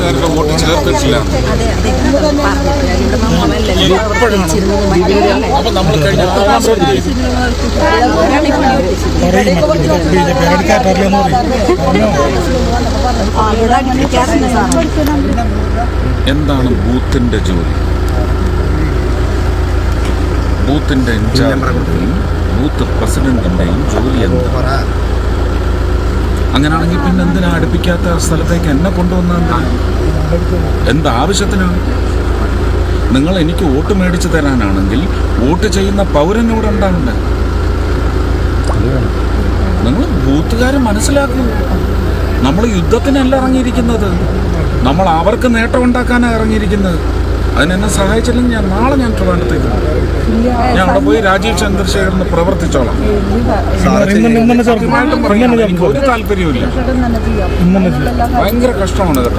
ബൂത്തുകാരുടെ vote ചേർത്തിട്ടില്ല. അപ്പൊ നമ്മൾ കഴിഞ്ഞ എന്താണ് ബൂത്തിന്റെ ജോലി? ബൂത്തിന്റെ ഇൻചാർജിന്റെയും ബൂത്ത് പ്രസിഡന്റിന്റെയും ജോലി എന്താ? അങ്ങനെയാണെങ്കിൽ പിന്നെ എന്തിനാ അടുപ്പിക്കാത്ത സ്ഥലത്തേക്ക് എന്നെ കൊണ്ടുവന്ന എന്താവശ്യത്തിനാണ്? നിങ്ങൾ എനിക്ക് വോട്ട് മേടിച്ചു തരാനാണെങ്കിൽ വോട്ട് ചെയ്യുന്ന പൗരനോട് ഉണ്ടാവണ്ടേ? നിങ്ങൾ ബൂത്തുകാരെ മനസ്സിലാക്കുക. നമ്മൾ യുദ്ധത്തിനല്ല ഇറങ്ങിയിരിക്കുന്നത്, നമ്മൾ അവർക്ക് നേട്ടം ഉണ്ടാക്കാനാണ് ഇറങ്ങിയിരിക്കുന്നത്. അതിനെന്നെ സഹായിച്ചില്ലെങ്കിൽ ഞാൻ ട്രിവാൻഡ്രത്തേക്ക് ഞാൻ അവിടെ പോയി രാജീവ് ചന്ദ്രശേഖരന് പ്രവർത്തിച്ചോളാം. സത്യമായിട്ടും പറയുന്നത് എനിക്ക് ഒരു താല്പര്യമില്ല. ഭയങ്കര കഷ്ടമാണ് കേട്ടോ.